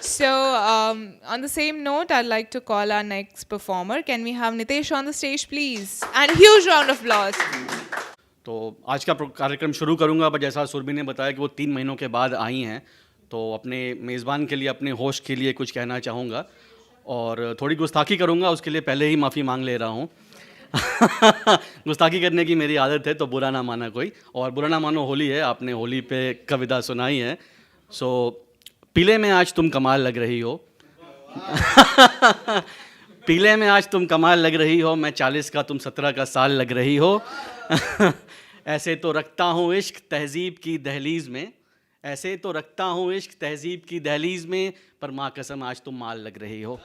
So, on the same note, I'd like to call our next performer. Can we have Nitesh on the stage, please? And a huge round of applause. तो आज का कार्यक्रम शुरू करूंगा, पर जैसा सुरभि ने बताया कि वो 3 महीनों के बाद आई हैं, तो अपने मेज़बान के लिए, अपने होस्ट के लिए कुछ कहना चाहूँगा और थोड़ी गुस्ताखी करूँगा, उसके लिए पहले ही माफ़ी मांग ले रहा हूँ। गुस्ताखी करने की मेरी आदत है, तो बुरा ना माना कोई, और बुरा ना मानो होली है, आपने होली पे कविता सुनाई है। सो पीले में आज तुम कमाल लग रही हो। पीले में आज तुम कमाल लग रही हो, मैं 40 का तुम 17 का साल लग रही हो। ऐसे तो रखता हूँ इश्क तहजीब की दहलीज में, ऐसे तो रखता हूँ इश्क तहजीब की दहलीज में, पर माँ कसम आज तुम माल लग रही हो।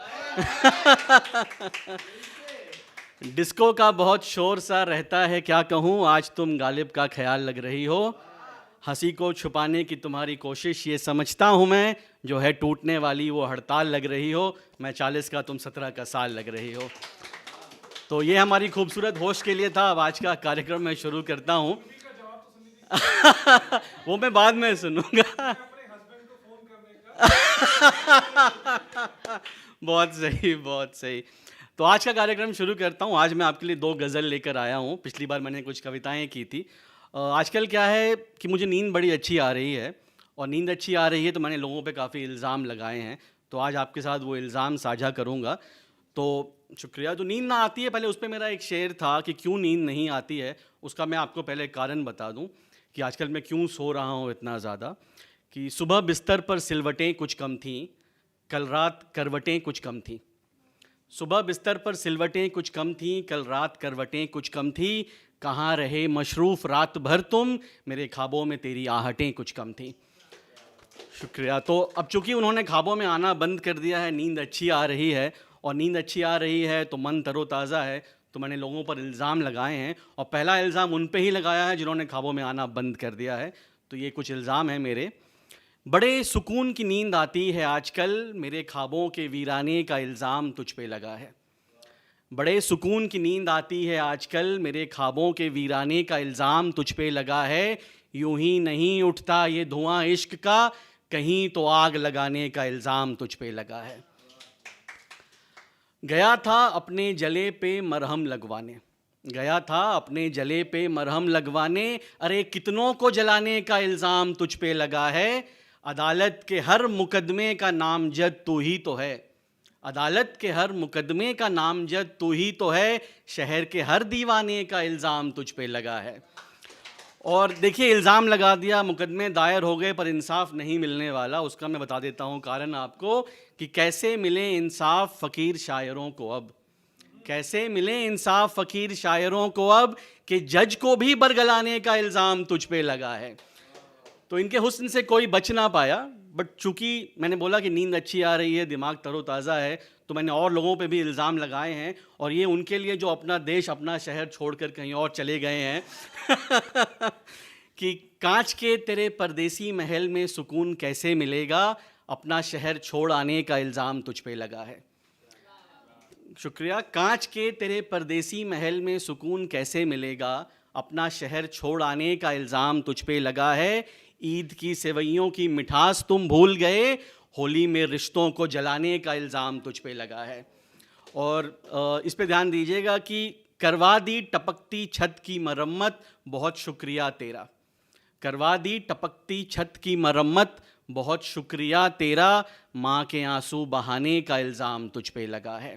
डिस्को का बहुत शोर सा रहता है, क्या कहूँ आज तुम गालिब का ख्याल लग रही हो। हंसी को छुपाने की तुम्हारी कोशिश ये समझता हूँ मैं, जो है टूटने वाली वो हड़ताल लग रही हो, मैं 40 का तुम 17 का साल लग रही हो। तो ये हमारी खूबसूरत होस्ट के लिए था। अब आज का कार्यक्रम मैं शुरू करता हूँ। वो मैं बाद में सुनूंगा। बहुत सही, बहुत सही। तो आज का कार्यक्रम शुरू करता हूँ। आज मैं आपके लिए 2 गज़ल लेकर आया हूँ। पिछली बार मैंने कुछ कविताएं की थी। आजकल क्या है कि मुझे नींद बड़ी अच्छी आ रही है, और नींद अच्छी आ रही है तो मैंने लोगों पे काफ़ी इल्ज़ाम लगाए हैं, तो आज आपके साथ वो इल्ज़ाम साझा करूँगा। तो शुक्रिया। तो नींद ना आती है, पहले उस पर मेरा एक शेर था कि क्यों नींद नहीं आती है, उसका मैं आपको पहले कारण बता दूं कि आजकल मैं क्यों सो रहा हूं इतना ज़्यादा। कि सुबह बिस्तर पर सिलवटें कुछ कम थीं, कल रात करवटें कुछ कम थीं। सुबह बिस्तर पर सिलवटें कुछ कम थीं, कल रात करवटें कुछ कम थीं, कहाँ रहे मशरूफ़ रात भर तुम, मेरे ख्वाबों में तेरी आहटें कुछ कम थीं। शुक्रिया। तो अब चूंकि उन्होंने ख्वाबों में आना बंद कर दिया है, नींद अच्छी आ रही है, और नींद अच्छी आ रही है तो मन तरोताज़ा है, तो मैंने लोगों पर इल्ज़ाम लगाए हैं, और पहला इल्ज़ाम उन पे ही लगाया है जिन्होंने ख्वाबों में आना बंद कर दिया है। तो ये कुछ इल्ज़ाम है मेरे। बड़े सुकून की नींद आती है आजकल, मेरे ख्वाबों के वीराने का इल्ज़ाम तुझ पे लगा है। बड़े सुकून की नींद आती है आजकल, मेरे ख्वाबों के वीराने का इल्ज़ाम तुझ पे लगा है। यूं ही नहीं उठता ये धुआं इश्क का, कहीं तो आग लगाने का इल्ज़ाम तुझ पे लगा है। गया था अपने जले पे मरहम लगवाने, गया था अपने जले पे मरहम लगवाने, अरे कितनों को जलाने का इल्ज़ाम तुझ पे लगा है। अदालत के हर मुकदमे का नामजद तू ही तो है, अदालत के हर मुकदमे का नामजद तू ही तो है, शहर के हर दीवाने का इल्ज़ाम तुझ पे लगा है। और देखिए, इल्ज़ाम लगा दिया, मुकदमे दायर हो गए, पर इंसाफ नहीं मिलने वाला। उसका मैं बता देता हूँ कारण आपको कि कैसे मिले इंसाफ फ़कीर शायरों को अब, कैसे मिले इंसाफ फ़कीर शायरों को अब, कि जज को भी बरगलाने का इल्ज़ाम तुझ पे लगा है। तो इनके हुस्न से कोई बच ना पाया, बट चूंकि मैंने बोला कि नींद अच्छी आ रही है, दिमाग तरोताज़ा है, तो मैंने और लोगों पे भी इल्ज़ाम लगाए हैं, और ये उनके लिए जो अपना देश, अपना शहर छोड़कर कहीं और चले गए हैं। कि कांच के तेरे परदेसी महल में सुकून कैसे मिलेगा, अपना शहर छोड़ आने का इल्ज़ाम तुझ पे लगा है। शुक्रिया। कांच के तेरे परदेसी महल में सुकून कैसे मिलेगा, अपना शहर छोड़ आने का इल्ज़ाम तुझ पे लगा है। ईद की सेवइयों की मिठास तुम भूल गए, होली में रिश्तों को जलाने का इल्ज़ाम तुझ पे लगा है। और इस पे ध्यान दीजिएगा कि करवा दी टपकती छत की मरम्मत, बहुत शुक्रिया तेरा। करवा दी टपकती छत की मरम्मत, बहुत शुक्रिया तेरा, माँ के आंसू बहाने का इल्ज़ाम तुझ पे लगा है।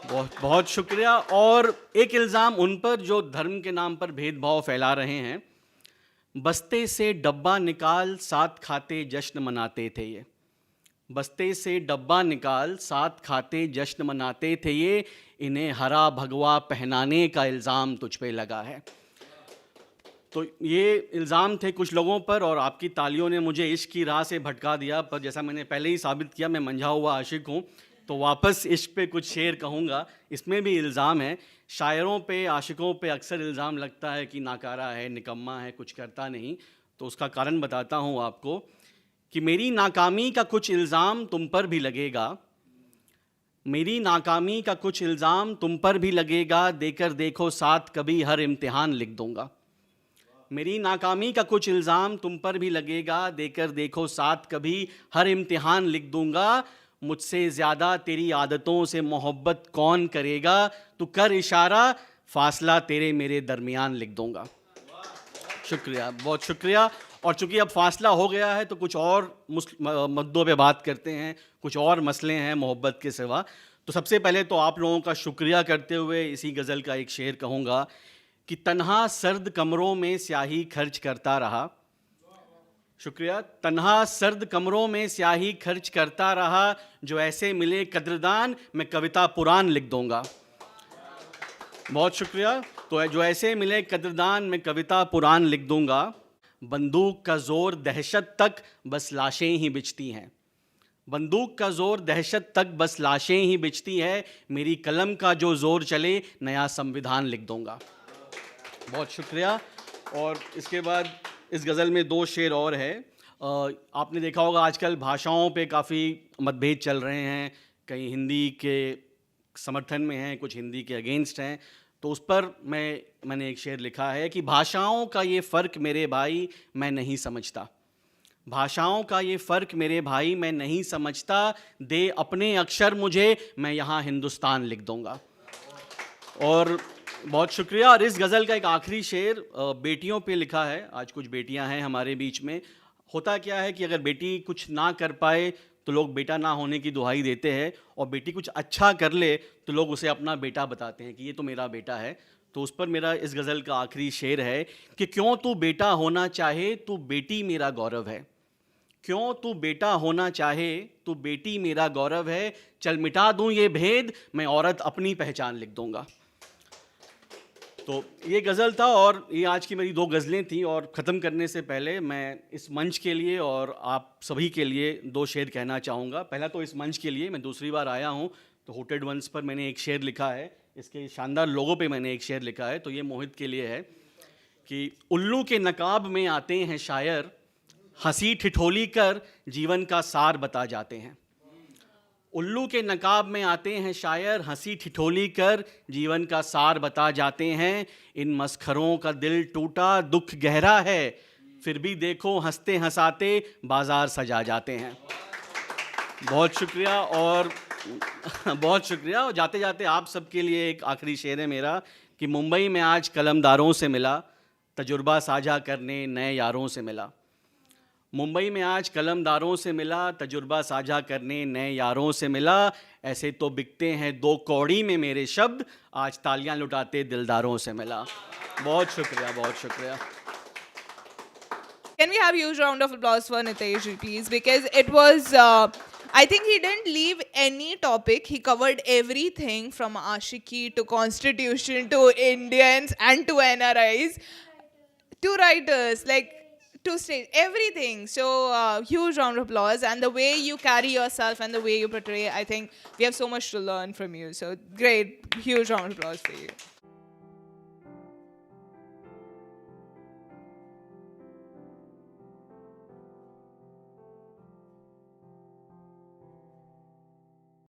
बहुत बहुत शुक्रिया। और एक इल्ज़ाम उन पर जो धर्म के नाम पर भेदभाव फैला रहे हैं। बस्ते से डब्बा निकाल साथ खाते जश्न मनाते थे ये, बस्ते से डब्बा निकाल साथ खाते जश्न मनाते थे ये, इन्हें हरा भगवा पहनाने का इल्ज़ाम तुझ पे लगा है। तो ये इल्ज़ाम थे कुछ लोगों पर, और आपकी तालियों ने मुझे इश्क की राह से भटका दिया। पर जैसा मैंने पहले ही साबित किया, मैं मंझा हुआ आशिक हूँ, तो वापस इश्क पे कुछ शेर कहूँगा। इसमें भी इल्ज़ाम है। शायरों पे, आशिकों पे अक्सर इल्ज़ाम लगता है कि नाकारा है, निकम्मा है, कुछ करता नहीं। तो उसका कारण बताता हूँ आपको कि मेरी नाकामी का कुछ इल्ज़ाम तुम पर भी लगेगा, मेरी नाकामी का कुछ इल्ज़ाम तुम पर भी लगेगा, देकर देखो साथ कभी हर इम्तिहान लिख दूंगा। मेरी नाकामी का कुछ इल्ज़ाम तुम पर भी लगेगा, देकर देखो साथ कभी, हर इम्तिहान लिख दूंगा, मुझसे ज़्यादा तेरी आदतों से मोहब्बत कौन करेगा, तू कर इशारा, फासला तेरे मेरे दरमियान लिख दूंगा। शुक्रिया, बहुत शुक्रिया। और चूंकि अब फासला हो गया है तो कुछ और मुद्दों पे बात करते हैं, कुछ और मसले हैं मोहब्बत के सिवा। तो सबसे पहले तो आप लोगों का शुक्रिया करते हुए इसी गज़ल का एक शेर कहूँगा कि तन्हा सर्द कमरों में स्याही खर्च करता रहा। शुक्रिया। तन्हा सर्द कमरों में स्याही खर्च करता रहा, जो ऐसे मिले कद्रदान, मैं कविता पुराण लिख दूंगा। बहुत शुक्रिया। तो जो ऐसे मिले कद्रदान, मैं कविता पुराण लिख दूंगा। बंदूक का जोर दहशत तक बस लाशें ही बिछती हैं, बंदूक का जोर दहशत तक बस लाशें ही बिछती है, मेरी कलम का जो जोर चले नया संविधान लिख दूंगा। बहुत शुक्रिया। और इसके बाद इस गज़ल में 2 शेर और है। आपने देखा होगा आजकल भाषाओं पे काफ़ी मतभेद चल रहे हैं, कहीं हिंदी के समर्थन में हैं, कुछ हिंदी के अगेंस्ट हैं। तो उस पर मैंने एक शेर लिखा है कि भाषाओं का ये फ़र्क मेरे भाई मैं नहीं समझता, भाषाओं का ये फ़र्क मेरे भाई मैं नहीं समझता, दे अपने अक्षर मुझे, मैं यहाँ हिंदुस्तान लिख दूंगा। और बहुत शुक्रिया। और इस गज़ल का एक आखिरी शेर बेटियों पे लिखा है। आज कुछ बेटियां हैं हमारे बीच में। होता क्या है कि अगर बेटी कुछ ना कर पाए तो लोग बेटा ना होने की दुहाई देते हैं, और बेटी कुछ अच्छा कर ले तो लोग उसे अपना बेटा बताते हैं कि ये तो मेरा बेटा है। तो उस पर मेरा इस गज़ल का आखिरी शेर है कि क्यों तू बेटा होना चाहे, तू बेटी मेरा गौरव है, क्यों तू बेटा होना चाहे, तू बेटी मेरा गौरव है, चल मिटा दूं ये भेद, मैं औरत अपनी पहचान लिख दूंगा। तो ये गज़ल था और ये आज की मेरी 2 गज़लें थी। और ख़त्म करने से पहले मैं इस मंच के लिए और आप सभी के लिए 2 शेर कहना चाहूँगा। पहला तो इस मंच के लिए, मैं दूसरी बार आया हूँ तो होटेड वंस पर मैंने एक शेर लिखा है, इसके शानदार लोगों पे मैंने एक शेर लिखा है। तो ये मोहित के लिए है कि उल्लू के नकाब में आते हैं शायर, हंसी ठिठोली कर जीवन का सार बता जाते हैं। उल्लू के नकाब में आते हैं शायर, हंसी ठिठोली कर जीवन का सार बता जाते हैं। इन मस्खरों का दिल टूटा दुख गहरा है, फिर भी देखो हंसते हंसाते बाजार सजा जाते हैं। बहुत शुक्रिया। और बहुत शुक्रिया। और जाते जाते आप सबके लिए एक आखिरी शेर है मेरा कि मुंबई में आज कलमदारों से मिला, तजुर्बा साझा करने नए यारों से मिला। मुंबई में आज कलमदारों से मिला, तजुर्बा साझा करने नए यारों से मिला, ऐसे तो बिकते हैं 2 कौड़ी में मेरे शब्द, आज तालियां लुटाते दिलदारों से मिला। बहुत शुक्रिया, बहुत शुक्रिया। Can we have a huge round of applause for Nitesh, please? Because it was, I think he didn't leave any topic. He covered everything from Ashiki to Constitution to Indians and to NRIs to writers, like to stage, everything. So huge round of applause. And the way you carry yourself and the way you portray, I think we have so much to learn from you. So great, huge round of applause for you.